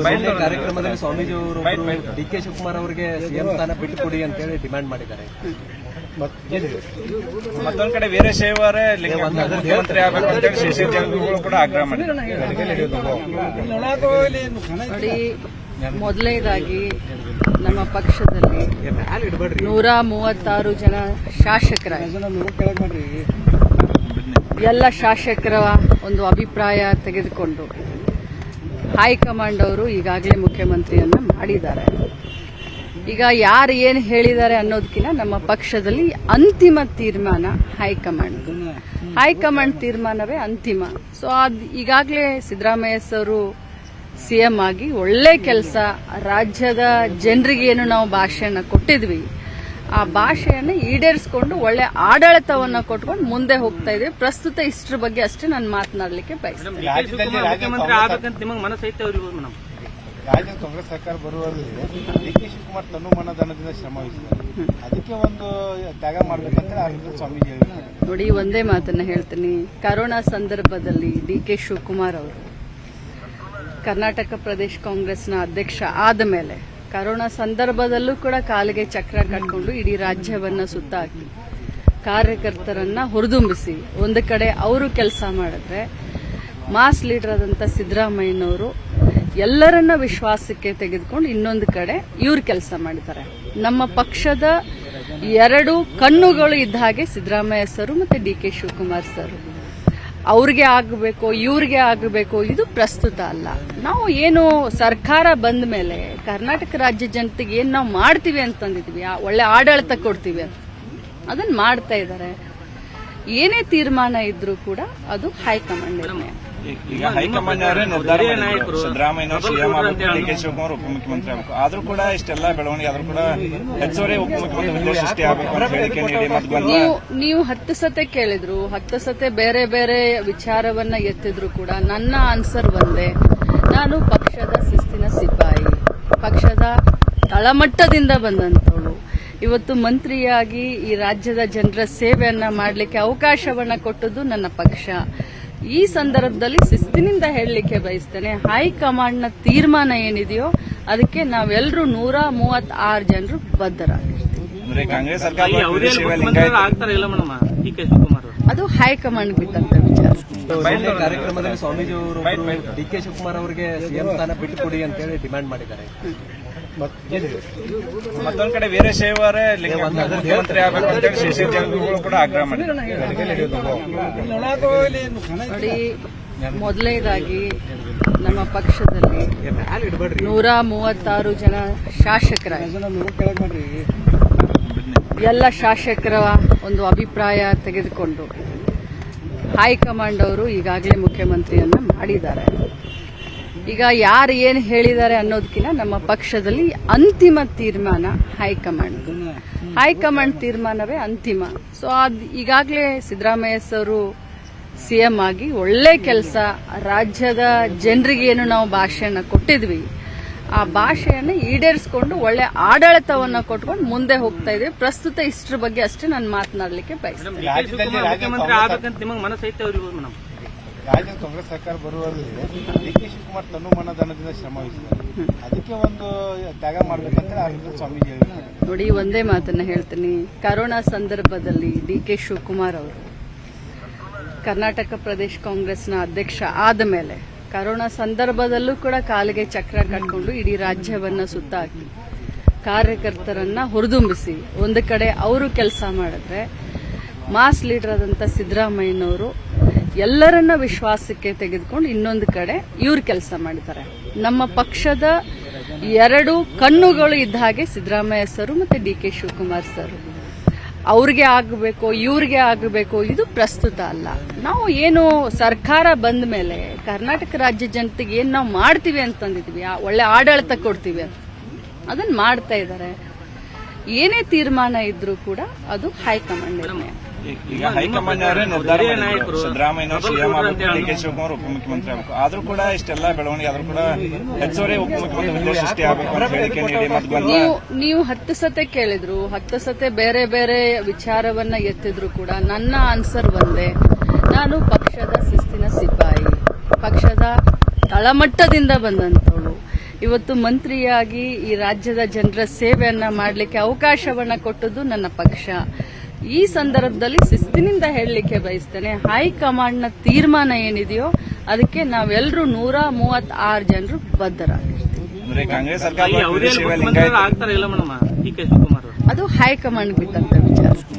ನಿನ್ನೆ ಕಾರ್ಯಕ್ರಮದಲ್ಲಿ ಸ್ವಾಮೀಜಿ ಅವರು ಡಿ.ಕೆ. ಶಿವಕುಮಾರ್ ಅವರಿಗೆ ಸಿಎಂ ಸ್ಥಾನ ಬಿಟ್ಟುಕೊಡಿ ಅಂತ ಹೇಳಿ ಡಿಮ್ಯಾಂಡ್ ಮಾಡಿದ್ದಾರೆ. ಮತ್ತೊಂದ್ ಕಡೆ ವೀರಶೈವರೇ ಮುಖ್ಯಮಂತ್ರಿ ಆಗಬೇಕು ಅಂತ ಹೇಳಿ ಶ್ರೀ ಜಾರಕಿಹೊಳಿ ಕೂಡ ಆಗ್ರಹ ಮಾಡಿದ್ದಾರೆ. ನೋಡಿ, ಮೊದಲನೇದಾಗಿ ನಮ್ಮ ಪಕ್ಷದಲ್ಲಿ 136 ಜನ ಶಾಸಕರ ಎಲ್ಲ ಶಾಸಕರ ಒಂದು ಅಭಿಪ್ರಾಯ ತೆಗೆದುಕೊಂಡು ಹೈಕಮಾಂಡ್ ಅವರು ಈಗಾಗಲೇ ಮುಖ್ಯಮಂತ್ರಿಯನ್ನ ಮಾಡಿದ್ದಾರೆ. ಈಗ ಯಾರು ಏನು ಹೇಳಿದ್ದಾರೆ ಅನ್ನೋದಕ್ಕಿಂತ ನಮ್ಮ ಪಕ್ಷದಲ್ಲಿ ಅಂತಿಮ ತೀರ್ಮಾನ ಹೈಕಮಾಂಡ್ ತೀರ್ಮಾನವೇ ಅಂತಿಮ. ಸೊ ಈಗಾಗಲೇ ಸಿದ್ದರಾಮಯ್ಯ ಅವರು ಸಿಎಂ ಆಗಿ ಒಳ್ಳೆ ಕೆಲಸ, ರಾಜ್ಯದ ಜನರಿಗೆ ಏನು ನಾವು ಭಾಷೆಯನ್ನ ಕೊಟ್ಟಿದ್ವಿ ಆ ಭಾಷೆಯನ್ನು ಈಡೇರಿಸಿಕೊಂಡು ಒಳ್ಳೆ ಆಡಳಿತವನ್ನ ಕೊಟ್ಕೊಂಡು ಮುಂದೆ ಹೋಗ್ತಾ ಇದ್ದೀವಿ. ಪ್ರಸ್ತುತ ಇಷ್ಟರ ಬಗ್ಗೆ ಅಷ್ಟೇ ನಾನು ಮಾತನಾಡಲಿಕ್ಕೆ ಬಯಸ್ತೇನೆ. ಮುಖ್ಯಮಂತ್ರಿ ಆಗಬೇಕಂತ ನಿಮಗೆ ಮನಸ್ಸೈತೆ ಮೇಡಮ್? ರಾಜ್ಯದ ಕಾಂಗ್ರೆಸ್ ಸರ್ಕಾರ ಬರುವಲ್ಲಿ ಡಿ.ಕೆ. ಶಿವಕುಮಾರ್ ತನುಮನಧನದಿಂದ ಶ್ರಮ ವಹಿಸಿದ್ದಾರೆ. ಅದಕ್ಕೆ ಒಂದು ತ್ಯಾಗ ಮಾಡಬೇಕಂತ ಸ್ವಾಮೀಜಿ ಹೇಳಿದ್ದಾರೆ. ನೋಡಿ, ಒಂದೇ ಮಾತನ್ನ ಹೇಳ್ತೀನಿ. ಕರೋನಾ ಸಂದರ್ಭದಲ್ಲಿ ಡಿ.ಕೆ. ಶಿವಕುಮಾರ್ ಅವರು ಕರ್ನಾಟಕ ಪ್ರದೇಶ ಕಾಂಗ್ರೆಸ್ನ ಅಧ್ಯಕ್ಷ ಆದ ಮೇಲೆ ಕರೋನಾ ಸಂದರ್ಭದಲ್ಲೂ ಕೂಡ ಕಾಲಿಗೆ ಚಕ್ರ ಕಟ್ಕೊಂಡು ಇಡೀ ರಾಜ್ಯವನ್ನ ಸುತ್ತಾಕಿ ಕಾರ್ಯಕರ್ತರನ್ನ ಹುರಿದುಂಬಿಸಿ ಒಂದು ಕಡೆ ಅವರು ಕೆಲಸ ಮಾಡಿದ್ರೆ, ಮಾಸ್ ಲೀಡರ್ ಆದಂತ ಸಿದ್ದರಾಮಯ್ಯನವರು ಎಲ್ಲರನ್ನ ವಿಶ್ವಾಸಕ್ಕೆ ತೆಗೆದುಕೊಂಡು ಇನ್ನೊಂದು ಕಡೆ ಇವ್ರು ಕೆಲಸ ಮಾಡಿದ್ದಾರೆ. ನಮ್ಮ ಪಕ್ಷದ 2 ಕಣ್ಣುಗಳು ಇದ್ದ ಹಾಗೆ ಸಿದ್ದರಾಮಯ್ಯ ಸರ್ ಮತ್ತೆ ಡಿ.ಕೆ. ಶಿವಕುಮಾರ್ ಸರ್. ಅವ್ರಿಗೆ ಆಗಬೇಕು, ಇವ್ರಿಗೆ ಆಗಬೇಕು, ಇದು ಪ್ರಸ್ತುತ ಅಲ್ಲ. ನಾವು ಏನು ಸರ್ಕಾರ ಬಂದ ಮೇಲೆ ಕರ್ನಾಟಕ ರಾಜ್ಯ ಜನತೆಗೆ ಏನ್ ನಾವು ಮಾಡ್ತೀವಿ ಅಂತಂದಿದ್ವಿ, ಒಳ್ಳೆ ಆಡಳಿತ ಕೊಡ್ತೀವಿ ಅಂತ ಅದನ್ನ ಮಾಡ್ತಾ ಇದ್ದಾರೆ. ಏನೇ ತೀರ್ಮಾನ ಇದ್ರೂ ಕೂಡ ಅದು ಹೈಕಮಾಂಡ್ ನಿರ್ಣಯ. ಈಗ ಹೈಕಮಾಂಡ್ ಅವರೇ ನಿರ್ಧಾರ ಮಾಡಿದ್ರು, ಸಿದ್ದರಾಮಯ್ಯ ಸಿಎಂ ಆಗಬೇಕು, ಡಿ.ಕೆ. ಶಿವಕುಮಾರ್ ಉಪಮುಖ್ಯಮಂತ್ರಿ ಆಗಬೇಕು. ಆದ್ರೂ ಕೂಡ ಇಷ್ಟೆಲ್ಲ ಬೆಳವಣಿಗೆ ಆದ್ರೂ ಕೂಡ ಹೆಚ್ಚುವರಿ ಉಪಮುಖ್ಯಮಂತ್ರಿ ಸೃಷ್ಟಿ ಆಗಬೇಕು ಅಂತ ಹೇಳಿಕೆ ನೀಡಿ ನೀವು 10 ಸತೆ ಕೇಳಿದ್ರು, 10 ಸತೆ ಬೇರೆ ಬೇರೆ ವಿಚಾರವನ್ನ ಎತ್ತಿದ್ರು ಕೂಡ ನನ್ನ ಆನ್ಸರ್ ಒಂದೇ. ನಾನು ಪಕ್ಷದ ಶಿಸ್ತಿನ ಸಿಪಾಯಿ, ಪಕ್ಷದ ತಳಮಟ್ಟದಿಂದ ಬಂದಂತವಳು. ಇವತ್ತು ಮಂತ್ರಿಯಾಗಿ ಈ ರಾಜ್ಯದ ಜನರ ಸೇವೆಯನ್ನ ಮಾಡಲಿಕ್ಕೆ ಅವಕಾಶವನ್ನ ಕೊಟ್ಟದ್ದು ನನ್ನ ಪಕ್ಷ. ಈ ಸಂದರ್ಭದಲ್ಲಿ ಶಿಸ್ತಿನಿಂದ ಹೇಳಲಿಕ್ಕೆ ಬಯಸ್ತೇನೆ, ಹೈಕಮಾಂಡ್ನ ತೀರ್ಮಾನ ಏನಿದೆಯೋ ಅದಕ್ಕೆ ನಾವೆಲ್ಲರೂ 136 ಜನರು ಬದ್ಧರಾಗಿರ್ತೀವಿ. ಕಾಂಗ್ರೆಸ್ ಅದು ಹೈಕಮಾಂಡ್ ಬಿಟ್ಟಂತ ವಿಚಾರ. ಕಾರ್ಯಕ್ರಮದಲ್ಲಿ ಸ್ವಾಮೀಜಿ ಅವರು ಡಿ.ಕೆ. ಶಿವಕುಮಾರ್ ಅವರಿಗೆ ಸಿಎಂ ಸ್ಥಾನ ಬಿಟ್ಟುಕೊಡಿ ಅಂತ ಹೇಳಿ ಡಿಮ್ಯಾಂಡ್ ಮಾಡಿದ್ದಾರೆ. ಮತ್ತೊಂದ್ ಕಡೆ ವೀರಶೈವರೇ ಮುಖ್ಯಮಂತ್ರಿ ಆಗಬೇಕು ಅಂತ ಹೇಳಿ ಶ್ರೀ ಜಾರಕಿಹೊಳಿ ಕೂಡ ಆಗ್ರಹ ಮಾಡಿದ್ದಾರೆ. ನೋಡಿ, ಮೊದಲನೇದಾಗಿ ನಮ್ಮ ಪಕ್ಷದಲ್ಲಿ 136 ಜನ ಶಾಸಕರ ಎಲ್ಲ ಶಾಸಕರ ಒಂದು ಅಭಿಪ್ರಾಯ ತೆಗೆದುಕೊಂಡು ಹೈಕಮಾಂಡ್ ಅವರು ಈಗಾಗಲೇ ಮುಖ್ಯಮಂತ್ರಿಯನ್ನ ಮಾಡಿದ್ದಾರೆ. ಈಗ ಯಾರು ಏನು ಹೇಳಿದ್ದಾರೆ ಅನ್ನೋದಕ್ಕಿಂತ ನಮ್ಮ ಪಕ್ಷದಲ್ಲಿ ಅಂತಿಮ ತೀರ್ಮಾನ ಹೈಕಮಾಂಡ್ ತೀರ್ಮಾನವೇ ಅಂತಿಮ. ಸೊ ಈಗಾಗಲೇ ಸಿದ್ದರಾಮಯ್ಯ ಅವರು ಸಿಎಂ ಆಗಿ ಒಳ್ಳೆ ಕೆಲಸ, ರಾಜ್ಯದ ಜನರಿಗೆ ಏನು ನಾವು ಭಾಷೆಯನ್ನ ಕೊಟ್ಟಿದ್ವಿ ಆ ಭಾಷೆಯನ್ನು ಈಡೇರಿಸಿಕೊಂಡು ಒಳ್ಳೆ ಆಡಳಿತವನ್ನ ಕೊಟ್ಕೊಂಡು ಮುಂದೆ ಹೋಗ್ತಾ ಇದ್ದೀವಿ. ಪ್ರಸ್ತುತ ಇಷ್ಟರ ಬಗ್ಗೆ ಅಷ್ಟೇ ನಾನು ಮಾತನಾಡಲಿಕ್ಕೆ ಬಯಸ್ತೇನೆ. ಮುಖ್ಯಮಂತ್ರಿ ಆಗಬೇಕಂತ ನಿಮಗೆ ಮನಸ್ಸೈತೆ ಮೇಡಮ್? ರಾಜ್ಯದ ಕಾಂಗ್ರೆಸ್ ಸರ್ಕಾರ ಬರುವಲ್ಲಿ ಡಿ.ಕೆ. ಶಿವಕುಮಾರ್ ತನುಮನಧನದಿಂದ ಶ್ರಮ ವಹಿಸಿದ್ದಾರೆ. ಅದಕ್ಕೆ ಒಂದು ತ್ಯಾಗ ಮಾಡಬೇಕಂತ ಸ್ವಾಮೀಜಿ ಹೇಳಿದ್ದಾರೆ. ನೋಡಿ, ಒಂದೇ ಮಾತನ್ನ ಹೇಳ್ತೀನಿ. ಕರೋನಾ ಸಂದರ್ಭದಲ್ಲಿ ಡಿ.ಕೆ. ಶಿವಕುಮಾರ್ ಅವರು ಕರ್ನಾಟಕ ಪ್ರದೇಶ ಕಾಂಗ್ರೆಸ್ನ ಅಧ್ಯಕ್ಷ ಆದ ಮೇಲೆ ಕರೋನಾ ಸಂದರ್ಭದಲ್ಲೂ ಕೂಡ ಕಾಲಿಗೆ ಚಕ್ರ ಕಟ್ಕೊಂಡು ಇಡೀ ರಾಜ್ಯವನ್ನ ಸುತ್ತಾಕಿ ಕಾರ್ಯಕರ್ತರನ್ನ ಹುರಿದುಂಬಿಸಿ ಒಂದು ಕಡೆ ಅವರು ಕೆಲಸ ಮಾಡಿದ್ರೆ, ಮಾಸ್ ಲೀಡರ್ ಆದಂತ ಸಿದ್ದರಾಮಯ್ಯನವರು ಎಲ್ಲರನ್ನ ವಿಶ್ವಾಸಕ್ಕೆ ತೆಗೆದುಕೊಂಡು ಇನ್ನೊಂದು ಕಡೆ ಇವ್ರು ಕೆಲಸ ಮಾಡಿದ್ದಾರೆ. ನಮ್ಮ ಪಕ್ಷದ 2 ಕಣ್ಣುಗಳು ಇದ್ದ ಹಾಗೆ ಸಿದ್ದರಾಮಯ್ಯ ಸರ್ ಮತ್ತೆ ಡಿ.ಕೆ. ಶಿವಕುಮಾರ್ ಸರ್. ಅವ್ರಿಗೆ ಆಗಬೇಕು, ಇವ್ರಿಗೆ ಆಗಬೇಕು, ಇದು ಪ್ರಸ್ತುತ ಅಲ್ಲ. ನಾವು ಏನು ಸರ್ಕಾರ ಬಂದ ಮೇಲೆ ಕರ್ನಾಟಕ ರಾಜ್ಯ ಜನತೆಗೆ ಏನ್ ನಾವು ಮಾಡ್ತೀವಿ ಅಂತಂದಿದ್ವಿ, ಒಳ್ಳೆ ಆಡಳಿತ ಕೊಡ್ತೀವಿ ಅಂತ ಅದನ್ನ ಮಾಡ್ತಾ ಇದ್ದಾರೆ. ಏನೇ ತೀರ್ಮಾನ ಇದ್ರೂ ಕೂಡ ಅದು ಹೈಕಮಾಂಡ್ ನಿರ್ಣಯ. ಈಗ ಹೈಕಮಾಂಡ್ ಅವರೇ ನಿರ್ಧಾರ ಮಾಡಿದ್ರು, ಸಿದ್ದರಾಮಯ್ಯ ಸಿಎಂ ಆಗಬೇಕು, ಡಿ.ಕೆ. ಶಿವಕುಮಾರ್ ಉಪಮುಖ್ಯಮಂತ್ರಿ ಆಗಬೇಕು. ಆದ್ರೂ ಕೂಡ ಇಷ್ಟೆಲ್ಲ ಬೆಳವಣಿಗೆ ಆದ್ರೂ ಕೂಡ ಹೆಚ್ಚುವರಿ ಉಪಮುಖ್ಯಮಂತ್ರಿ ಸೃಷ್ಟಿ ಆಗಬೇಕು ಅಂತ ಹೇಳಿಕೆ ನೀಡಿ ನೀವು 10 ಸತೆ ಕೇಳಿದ್ರು, 10 ಸತೆ ಬೇರೆ ಬೇರೆ ವಿಚಾರವನ್ನ ಎತ್ತಿದ್ರು ಕೂಡ ನನ್ನ ಆನ್ಸರ್ ಒಂದೇ. ನಾನು ಪಕ್ಷದ ಶಿಸ್ತಿನ ಸಿಪಾಯಿ, ಪಕ್ಷದ ತಳಮಟ್ಟದಿಂದ ಬಂದಂತವಳು. ಇವತ್ತು ಮಂತ್ರಿಯಾಗಿ ಈ ರಾಜ್ಯದ ಜನರ ಸೇವೆಯನ್ನ ಮಾಡಲಿಕ್ಕೆ ಅವಕಾಶವನ್ನ ಕೊಟ್ಟದ್ದು ನನ್ನ ಪಕ್ಷ. ಈ ಸಂದರ್ಭದಲ್ಲಿ ಶಿಸ್ತಿನಿಂದ ಹೇಳಲಿಕ್ಕೆ ಬಯಸ್ತೇನೆ, ಹೈಕಮಾಂಡ್ನ ತೀರ್ಮಾನ ಏನಿದೆಯೋ ಅದಕ್ಕೆ ನಾವೆಲ್ಲರೂ 136 ಜನರು ಬದ್ಧರಾಗಿರ್ತೀವಿ. ಅಂದ್ರೆ ಕಾಂಗ್ರೆಸ್ ಸರ್ಕಾರ ಯಾವುದೇ ಮುಖ್ಯಮಂತ್ರಿ ಆಗ್ತಾರ ಇಲ್ಲ ಮೇಡಮ್ ಡಿ ಕೆ ಶಿವಕುಮಾರ್ ಅವರು. ಅದು ಹೈಕಮಾಂಡ್ ಬಿಟ್ಟಂತ ವಿಚಾರ.